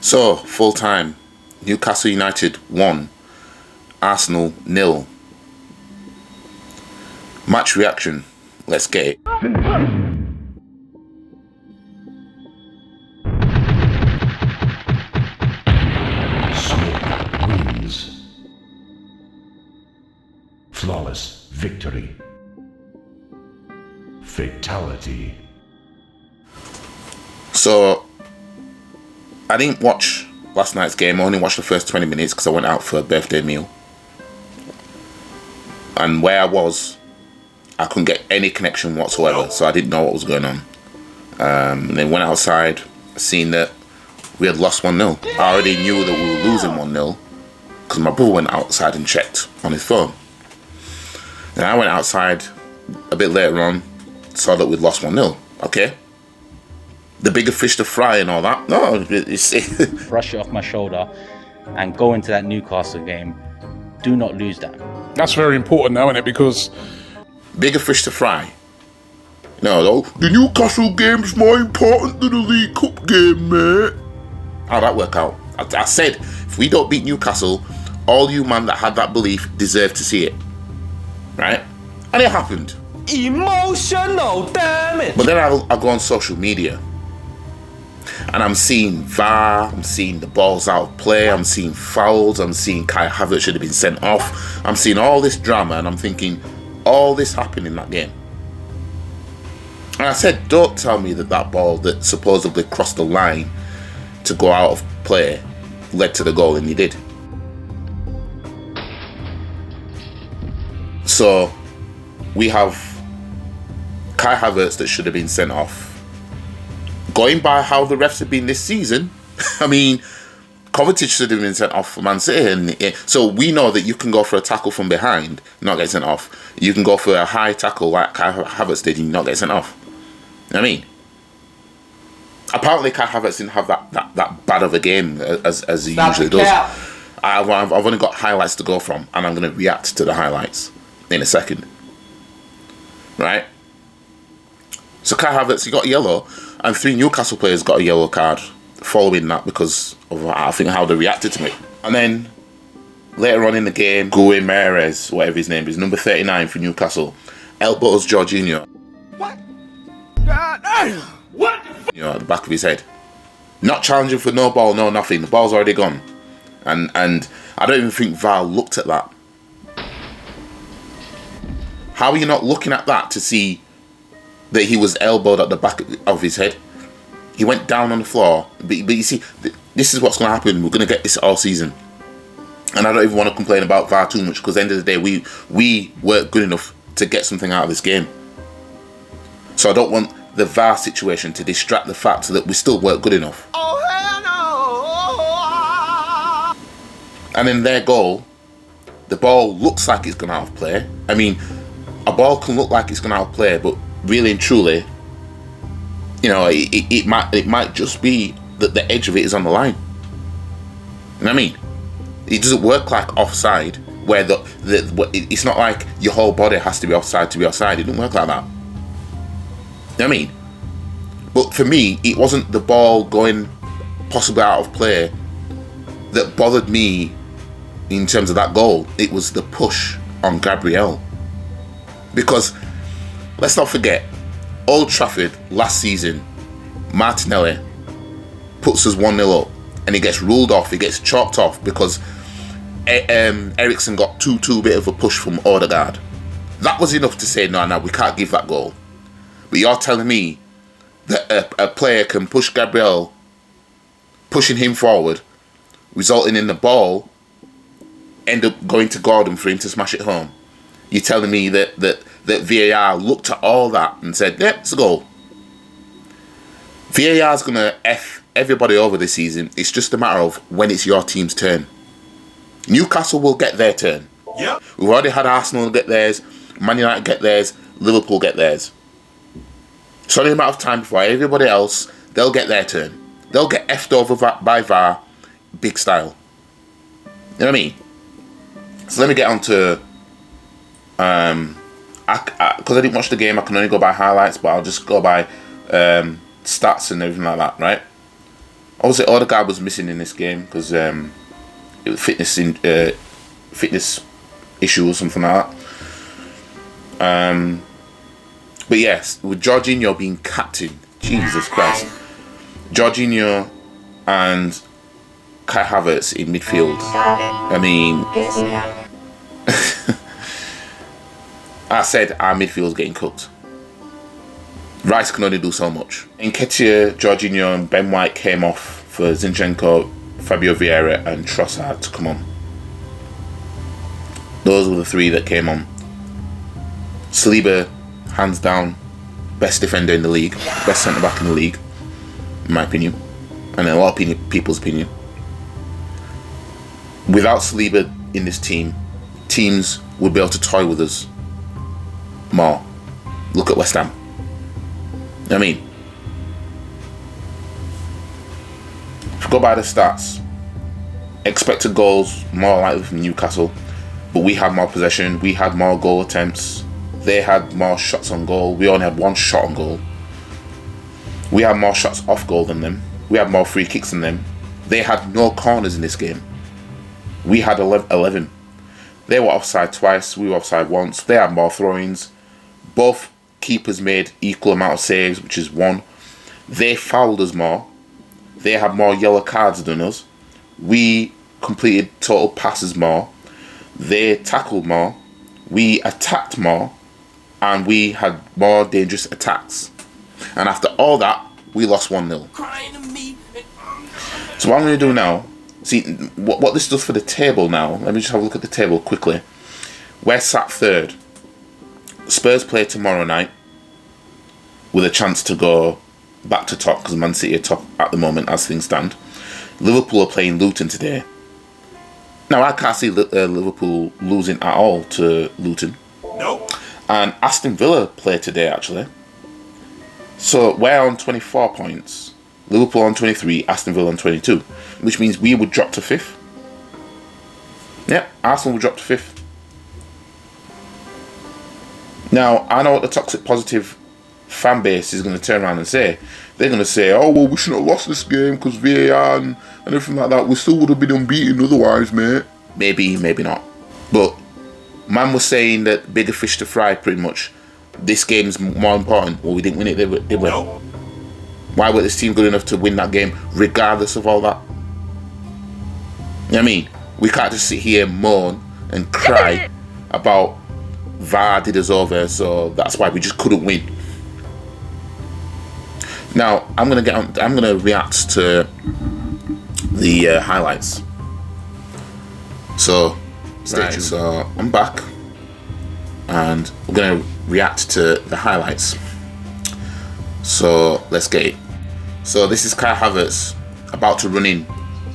So, full time. Newcastle United 1, Arsenal 0. Match reaction. Let's get it. Smith wins. Flawless victory. Fatality. So, I didn't watch last night's game. I only watched the first 20 minutes because I went out for a birthday meal. And where I was, I couldn't get any connection whatsoever, so I didn't know what was going on. And then went outside, seen that we had lost 1-0. I already knew that we were losing 1-0 because my brother went outside and checked on his phone. And I went outside a bit later on, saw that we'd lost 1-0. Okay. The bigger fish to fry and all that. No, it's brush it off my shoulder and go into that Newcastle game. Do not lose that. That's very important now, isn't it? Because bigger fish to fry. No, the Newcastle game's more important than the League Cup game, mate. How'd that work out? I said, if we don't beat Newcastle, all you man that had that belief deserve to see it. Right? And it happened. Emotional, damn it! But then I go on social media and I'm seeing VAR, I'm seeing the balls out of play, I'm seeing fouls, I'm seeing Kai Havertz should have been sent off, I'm seeing all this drama, and I'm thinking, all this happened in that game. And I said, don't tell me that that ball that supposedly crossed the line to go out of play led to the goal, and you did. So we have Kai Havertz that should have been sent off. Going by how the refs have been this season, I mean, Kovacic should have been sent off for Man City. And so we know that you can go for a tackle from behind, not get sent off. You can go for a high tackle like Kai Havertz did and not get sent off. I mean, apparently Kai Havertz didn't have that bad of a game as he usually does. I've only got highlights to go from, and I'm going to react to the highlights in a second. Right? So Kai Havertz, he got a yellow, and 3 Newcastle players got a yellow card following that because of, I think, how they reacted to it. And then later on in the game, Guy Mahrez, whatever his name is, number 39 for Newcastle, elbows Jorginho. What? What? You know, at the back of his head. Not challenging for no ball, no nothing. The ball's already gone. And I don't even think VAR looked at that. How are you not looking at that to see that he was elbowed at the back of his head? He went down on the floor. But you see, this is what's going to happen. We're going to get this all season. And I don't even want to complain about VAR too much, because at the end of the day, we weren't good enough to get something out of this game. So I don't want the VAR situation to distract the fact that we still weren't good enough. Oh, hell no! And in their goal, the ball looks like it's gone out of play. I mean, a ball can look like it's gone out of play, but really and truly, you know, it might just be that the edge of it is on the line. You know what I mean? It doesn't work like offside, where it's not like your whole body has to be offside to be offside. It doesn't work like that. You know what I mean? But for me, it wasn't the ball going possibly out of play that bothered me in terms of that goal. It was the push on Gabriel. Because let's not forget, Old Trafford last season, Martinelli puts us 1-0 up and he gets ruled off, he gets chalked off because Eriksen got too bit of a push from Odegaard. That was enough to say, no, we can't give that goal. But you're telling me that a player can push Gabriel, pushing him forward, resulting in the ball end up going to Gordon for him to smash it home. You're telling me that VAR looked at all that and said, yep, it's a goal. VAR's going to F everybody over this season. It's just a matter of when it's your team's turn. Newcastle will get their turn. Yep. We've already had Arsenal get theirs, Man United get theirs, Liverpool get theirs. It's only a matter of time before everybody else, they'll get their turn. They'll get effed over by VAR, big style. You know what I mean? So let me get on to... because I didn't watch the game, I can only go by highlights, but I'll just go by stats and everything like that, right? Obviously, Odegaard was missing in this game because it was fitness issue or something like that. But yes, with Jorginho being captain, Jesus Christ, Jorginho and Kai Havertz in midfield. I mean, I said our midfield's getting cooked. Rice can only do so much. Nketiah, Jorginho and Ben White came off for Zinchenko, Fabio Vieira and Trossard to come on. Those were the three that came on. Saliba, hands down, best defender in the league, best centre-back in the league, in my opinion, and in a lot of people's opinion. Without Saliba in this team, teams would be able to toy with us more. Look at West Ham. I mean, if you go by the stats, expected goals more likely from Newcastle, but we had more possession, we had more goal attempts, they had more shots on goal, we only had one shot on goal. We had more shots off goal than them, we had more free kicks than them. They had no corners in this game. We had 11. They were offside twice, we were offside once. They had more throw-ins. Both keepers made equal amount of saves, which is 1. They fouled us more. They had more yellow cards than us. We completed total passes more. They tackled more. We attacked more. And we had more dangerous attacks. And after all that, we lost 1-0. So what I'm going to do now, see what this does for the table now. Let me just have a look at the table quickly. We're sat 3rd. Spurs play tomorrow night with a chance to go back to top because Man City are top at the moment as things stand. Liverpool are playing Luton today. Now I can't see Liverpool losing at all to Luton. Nope. And Aston Villa play today actually. So we're on 24 points. Liverpool on 23, Aston Villa on 22. Which means we would drop to 5th. Yeah, Arsenal would drop to 5th. Now, I know what the toxic positive fan base is going to turn around and say. They're going to say, oh, well, we shouldn't have lost this game because VAR and everything like that. We still would have been unbeaten otherwise, mate. Maybe, maybe not. But man was saying that bigger fish to fry, pretty much. This game's more important. Well, we didn't win it, did we? No. Why was this team good enough to win that game, regardless of all that? You know what I mean? We can't just sit here and moan and cry about VAR did us over, so that's why we just couldn't win. Now I'm gonna react to the highlights. So stay tuned. So I'm back, and we're gonna react to the highlights. So let's get it. So this is Kai Havertz about to run in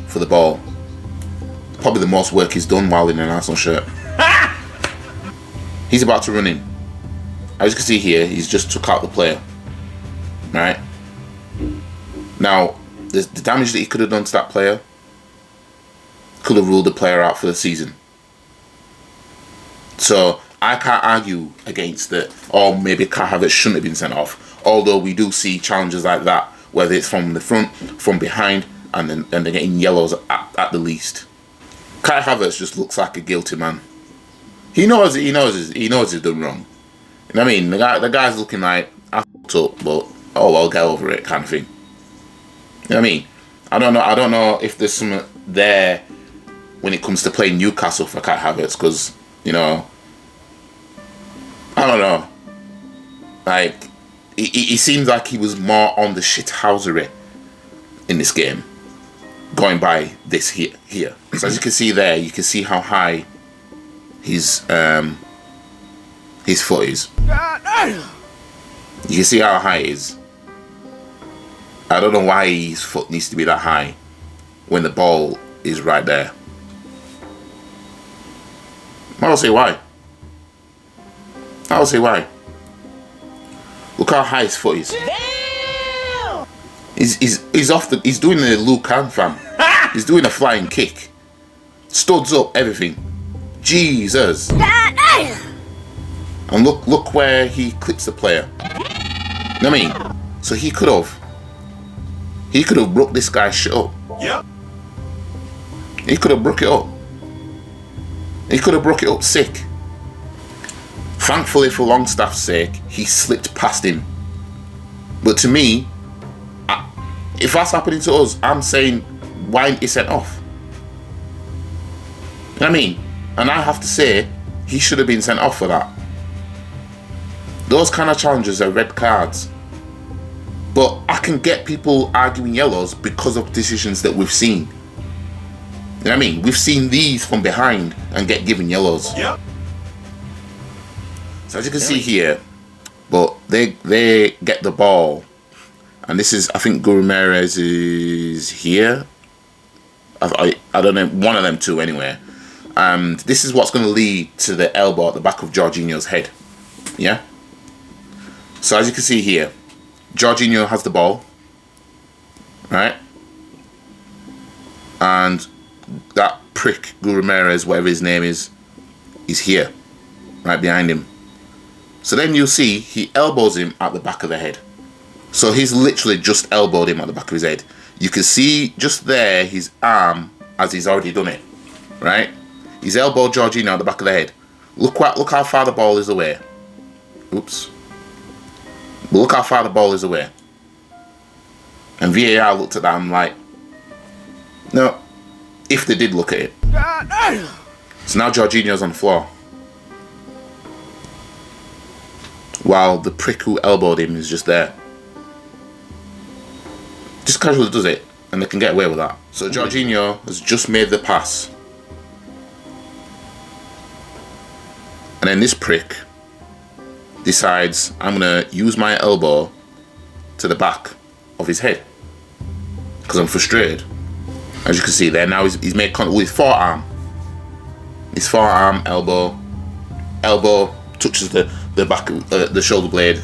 for the ball. Probably the most work he's done while in an Arsenal shirt. He's about to run in. As you can see here, he's just took out the player. Right? Now, the damage that he could have done to that player could have ruled the player out for the season. So, I can't argue against that, or maybe Kai Havertz shouldn't have been sent off. Although we do see challenges like that, whether it's from the front, from behind, and they're getting yellows at the least. Kai Havertz just looks like a guilty man. He knows he's done wrong. You know what I mean? The guy's looking like, I f***ed up, but oh well, get over it, kind of thing. You know what I mean? I don't know if there's something there when it comes to playing Newcastle for Kai Havertz, because, you know, I don't know. Like, he seems like he was more on the shithousery in this game, going by this here. So as you can see there, you can see how high his foot is. You can see how high it is. I don't know why his foot needs to be that high when the ball is right there. I'll say why. Look how high his foot is. He's doing the Luke Khan fam. He's doing a flying kick. Studs up, everything. Jesus. And look where he clips the player. You know what I mean? So he could have He could have broke this guy's shit up. Yep. He could have broke it up. He could have broke it up sick. Thankfully, for Longstaff's sake, he slipped past him. But to me, if that's happening to us, I'm saying, why ain't he sent off? You know what I mean? And I have to say, he should have been sent off for that. Those kind of challenges are red cards. But I can get people arguing yellows because of decisions that we've seen. You know what I mean? We've seen these from behind and get given yellows. Yep. So as you can see here, but they get the ball. And this is, I think Guru Mahrez is here. I don't know, one of them two anyway. And this is what's going to lead to the elbow at the back of Jorginho's head. Yeah? So as you can see here, Jorginho has the ball. Right? And that prick, Guru Mahrez, whatever his name is here. Right behind him. So then you'll see he elbows him at the back of the head. So he's literally just elbowed him at the back of his head. You can see just there his arm as he's already done it. Right? He's elbowed Jorginho at the back of the head. Look how far the ball is away. Oops. But look how far the ball is away. And VAR looked at that and like, no, if they did look at it. So now Jorginho's on the floor. While the prick who elbowed him is just there. Just casually does it, and they can get away with that. So Jorginho has just made the pass. And then this prick decides, I'm going to use my elbow to the back of his head. Because I'm frustrated. As you can see there, now he's made contact with his forearm. His forearm, elbow touches the back of the shoulder blade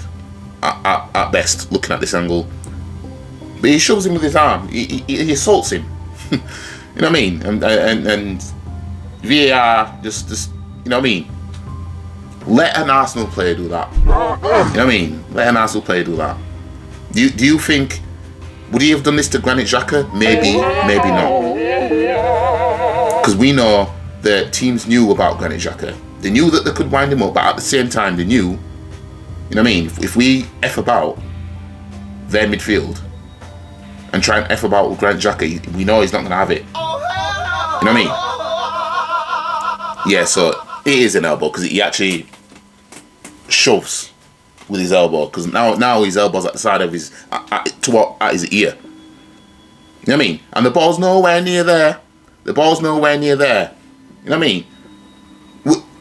at best, looking at this angle. But he shoves him with his arm. He assaults him. You know what I mean? And VAR just you know what I mean? Let an Arsenal player do that. You know what I mean? Let an Arsenal player do that. Do you think, would he have done this to Granit Xhaka? Maybe, maybe not. Because we know the teams knew about Granit Xhaka. They knew that they could wind him up, but at the same time they knew, you know what I mean? If we F about their midfield and try and F about with Granit Xhaka, we know he's not going to have it. You know what I mean? Yeah, so it is an elbow because he actually shoves with his elbow, because now his elbow's at the side of his at his ear. You know what I mean? And the ball's nowhere near there. The ball's nowhere near there. You know what I mean?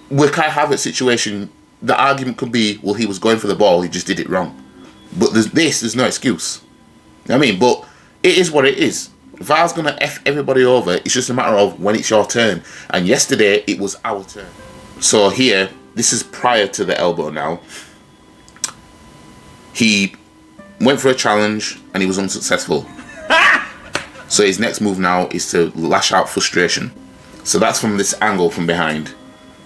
We can't have a situation. The argument could be, well, he was going for the ball, he just did it wrong. But there's no excuse. You know what I mean? But it is what it is. VAR's gonna F everybody over. It's just a matter of when it's your turn. And yesterday it was our turn. So here, this is prior to the elbow now. He went for a challenge and he was unsuccessful. So his next move now is to lash out frustration. So that's from this angle from behind.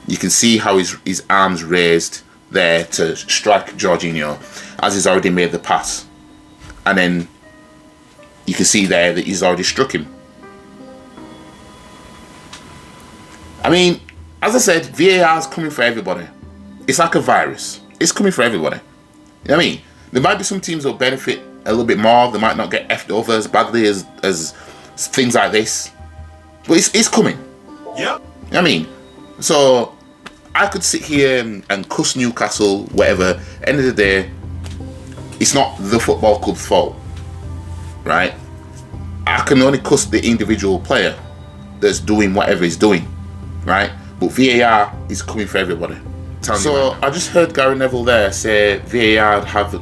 You can see how his arms raised there to strike Jorginho as he's already made the pass. And then you can see there that he's already struck him. I mean, as I said, VAR is coming for everybody. It's like a virus. It's coming for everybody. You know what I mean? There might be some teams that will benefit a little bit more. They might not get effed over as badly as things like this. But it's coming. Yep. You know what I mean? So I could sit here and cuss Newcastle, whatever. End of the day, it's not the football club's fault, right? I can only cuss the individual player that's doing whatever he's doing, right? But VAR is coming for everybody. So I just heard Gary Neville there say VAR had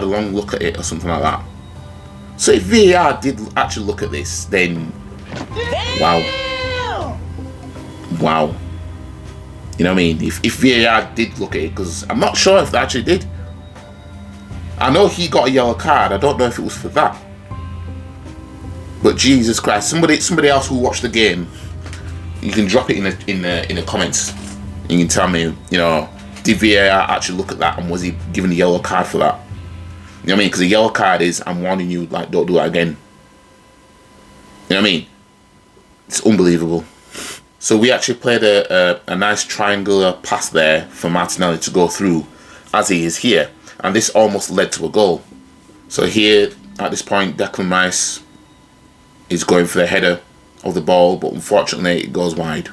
a long look at it or something like that. So if VAR did actually look at this, then wow. You know what I mean? If VAR did look at it, because I'm not sure if they actually did. I know he got a yellow card. I don't know if it was for that. But Jesus Christ, somebody else who watched the game, you can drop it in the comments. You can tell me, you know, did VAR actually look at that and was he given a yellow card for that? You know what I mean? Because a yellow card is, I'm warning you, like, don't do that again. You know what I mean? It's unbelievable. So we actually played a nice triangular pass there for Martinelli to go through, as he is here. And this almost led to a goal. So here, at this point, Declan Rice is going for the header of the ball, but unfortunately it goes wide.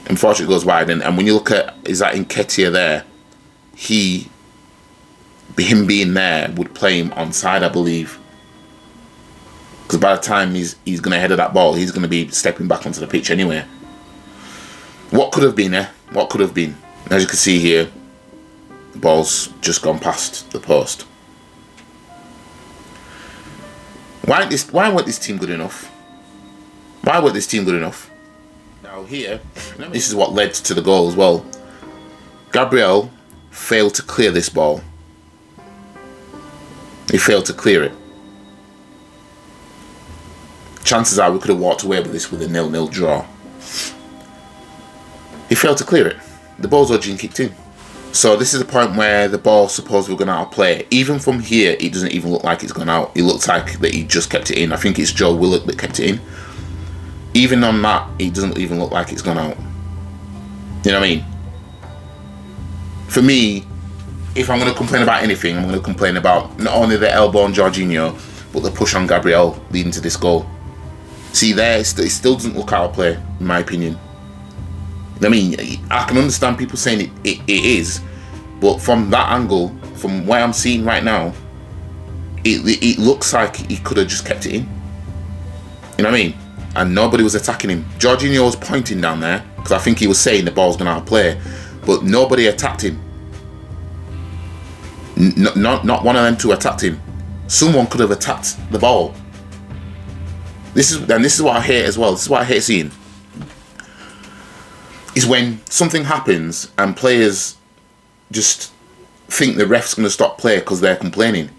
Unfortunately it goes wide, and when you look at, is that Nketiah there, him being there would play him onside, I believe. Because by the time he's going to header that ball, he's going to be stepping back onto the pitch anyway. What could have been, eh? What could have been? As you can see here, the ball's just gone past the post. Why weren't this team good enough? Why weren't this team good enough? Now here, this is what led to the goal as well. Gabriel failed to clear this ball. He failed to clear it. Chances are we could have walked away with this with a 0-0 draw. He failed to clear it. The ball's urging kicked in. So this is the point where the ball supposedly going out of play. Even from here, it doesn't even look like it's gone out. It looks like that he just kept it in. I think it's Joe Willock that kept it in. Even on that, it doesn't even look like it's gone out. You know what I mean? For me, if I'm going to complain about anything, I'm going to complain about not only the elbow on Jorginho, but the push on Gabriel leading to this goal. See there, it still doesn't look out of play, in my opinion. I mean, I can understand people saying it is, but from that angle, from where I'm seeing right now, it looks like he could have just kept it in. You know what I mean? And nobody was attacking him. Jorginho was pointing down there, because I think he was saying the ball's going out of play, but nobody attacked him. Not one of them two attacked him. Someone could have attacked the ball. This is what I hate as well. This is what I hate seeing. Is when something happens and players just think the ref's going to stop play because they're complaining.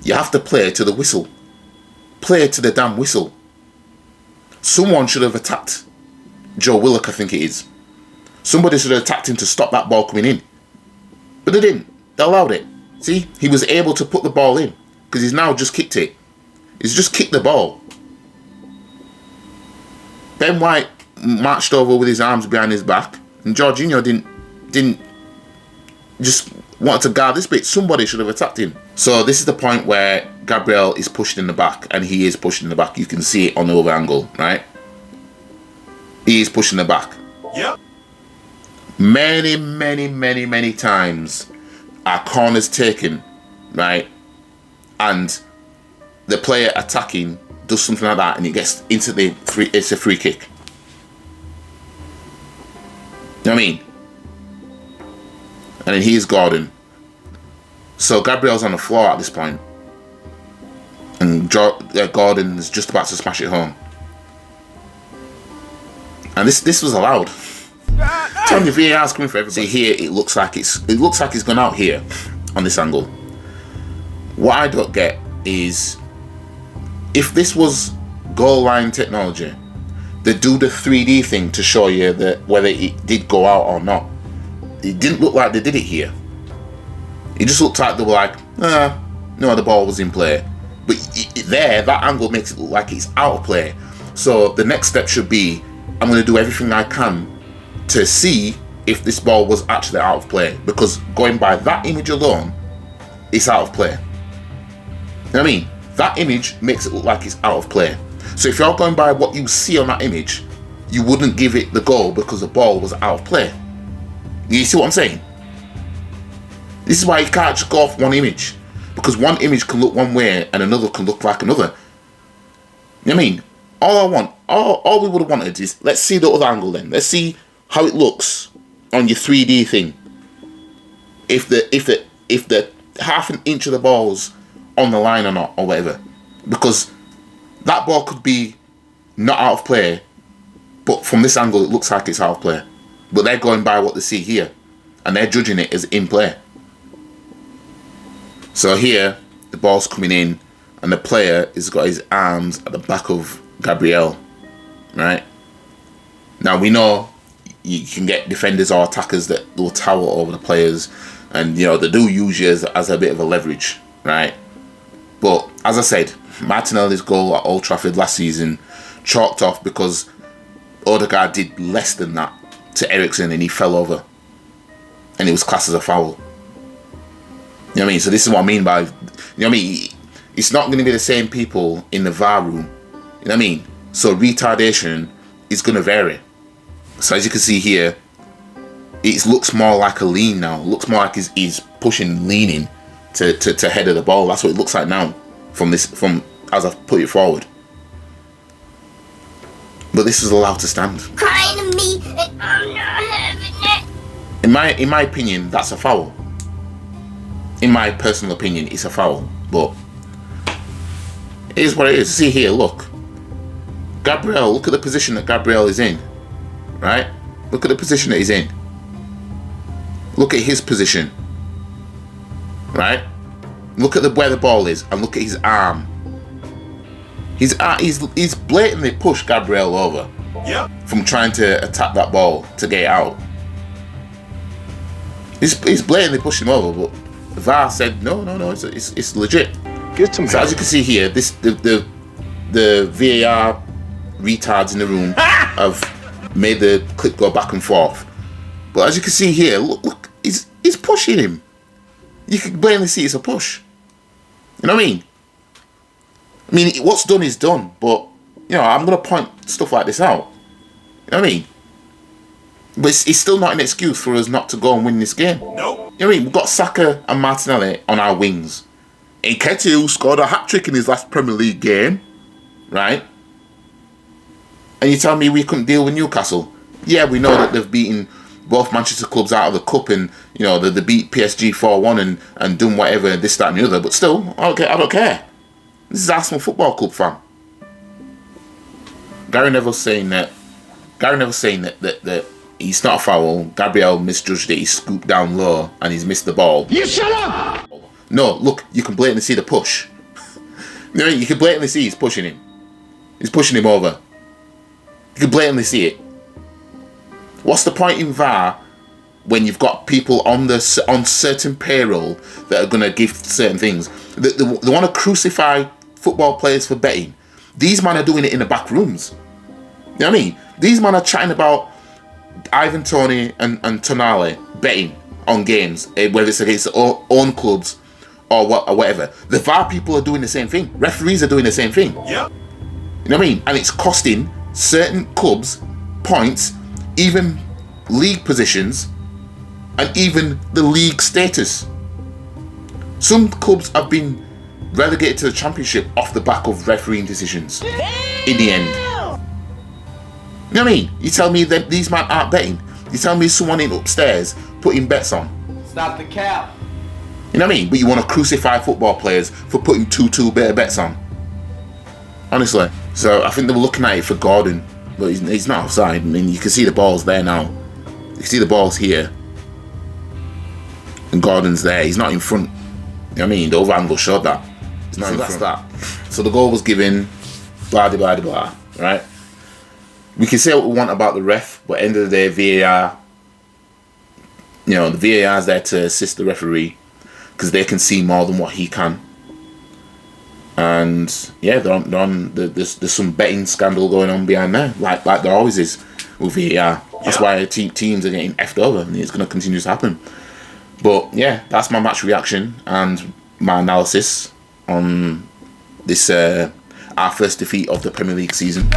You have to play to the whistle. Play to the damn whistle. Someone should have attacked Joe Willock, I think it is. Somebody should have attacked him to stop that ball coming in. But they didn't. They allowed it. See? He was able to put the ball in because he's now just kicked it. He's just kicked the ball. Ben White marched over with his arms behind his back, and Jorginho didn't just want to guard this bit. Somebody should have attacked him. So this is the point where Gabriel is pushed in the back, and he is pushed in the back. You can see it on the other angle, right? He is pushing the back. Yep. Many times are corners taken, right? And the player attacking does something like that, and it gets into it's a free kick. You know what I mean? And then here's Gordon. So Gabriel's on the floor at this point, and Gordon is just about to smash it home. And this was allowed. Telling you, VAR's coming for everybody. See here, it looks like it's gone out here on this angle. What I don't get is, if this was goal line technology, they do the 3D thing to show you that whether it did go out or not. It didn't look like they did it here. It just looked like they were like, no, the ball was in play. But there, that angle makes it look like it's out of play. So the next step should be, I'm going to do everything I can to see if this ball was actually out of play. Because going by that image alone, it's out of play. You know what I mean? That image makes it look like it's out of play. So if you're going by what you see on that image, you wouldn't give it the goal because the ball was out of play. You see what I'm saying? This is why you can't just go off one image, because one image can look one way and another can look like another. You know what I mean? All we would have wanted is, let's see the other angle then. Let's see how it looks on your 3D thing. If the half an inch of the ball's on the line or not, or whatever. Because that ball could be not out of play, but from this angle it looks like it's out of play. But they're going by what they see here, and they're judging it as in play. So here, the ball's coming in, and the player has got his arms at the back of Gabriel, right? Now we know you can get defenders or attackers that will tower over the players, and you know they do use you as a bit of a leverage, right? But as I said, Martinelli's goal at Old Trafford last season chalked off because Odegaard did less than that to Eriksen and he fell over, and it was classed as a foul. You know what I mean? So this is what I mean by, you know what I mean? It's not going to be the same people in the VAR room. You know what I mean? So retardation is going to vary. So as you can see here, it looks more like a lean now. It looks more like he's pushing, leaning to head of the ball. That's what it looks like now from as I've put it forward. But this is allowed to stand. Crying to me and I'm not having it. In my opinion, that's a foul. In my personal opinion, it's a foul. But it is what it is. See here, look. Gabriel, look at the position that Gabriel is in. Right? Look at the position that he's in. Look at his position. Right? Look at where the ball is and look at his arm. He's blatantly pushed Gabriel over. Yep. From trying to attack that ball to get it out. He's blatantly pushing him over, but VAR said no, it's legit. Get some so as you can see here, the VAR retards in the room have made the clip go back and forth. But as you can see here, look, he's pushing him. You can plainly see it's a push. You know what I mean? I mean, what's done is done, but you know, I'm gonna point stuff like this out. You know what I mean? But it's still not an excuse for us not to go and win this game. Nope. You know what I mean? We've got Saka and Martinelli on our wings. Nketiah scored a hat-trick in his last Premier League game. Right? And you tell me we couldn't deal with Newcastle? Yeah, we know that they've beaten both Manchester clubs out of the cup, and you know they beat PSG 4-1 and done whatever, this, that and the other, but still, I don't care. This is Arsenal Football Club, fam. Gary Neville's saying that he's not a foul. Gabriel misjudged it. He scooped down low and he's missed the ball. You shut up! No, look, you can blatantly see the push. You can blatantly see he's pushing him. He's pushing him over. You can blatantly see it. What's the point in VAR when you've got people on certain payroll that are going to give certain things? They want to crucify football players for betting. These men are doing it in the back rooms. You know what I mean? These men are chatting about Ivan Toney and Tonali betting on games, whether it's against their own clubs or whatever. The VAR people are doing the same thing. Referees are doing the same thing. Yep. You know what I mean? And it's costing certain clubs points, even league positions, and even the league status. Some clubs have been relegated to the Championship off the back of refereeing decisions. In the end. You know what I mean? You tell me that these men aren't betting. You tell me someone in upstairs putting bets on. Stop the cap. You know what I mean? But you want to crucify football players for putting 2 better bets on. Honestly. So I think they were looking at it for Gordon, but he's not offside. I mean, you can see the ball's there now. You can see the ball's here. And Gordon's there. He's not in front. You know what I mean? The other angle showed that. He's not in front. That's that. So the goal was given. Blah, blah, blah, blah. Right? We can say what we want about the ref, but at the end of the day, VAR, you know, the VAR is there to assist the referee because they can see more than what he can. And yeah, there's some betting scandal going on behind there, like there always is with VAR. That's why teams are getting effed over, and it's going to continue to happen. But yeah, that's my match reaction and my analysis on this our first defeat of the Premier League season.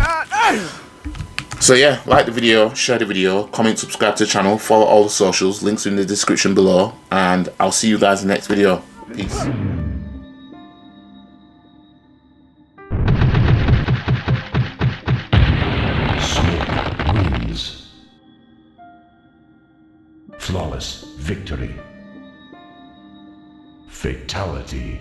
So yeah, like the video, share the video, comment, subscribe to the channel, follow all the socials, links in the description below, and I'll see you guys in the next video. Peace. Wins. Flawless victory. Fatality.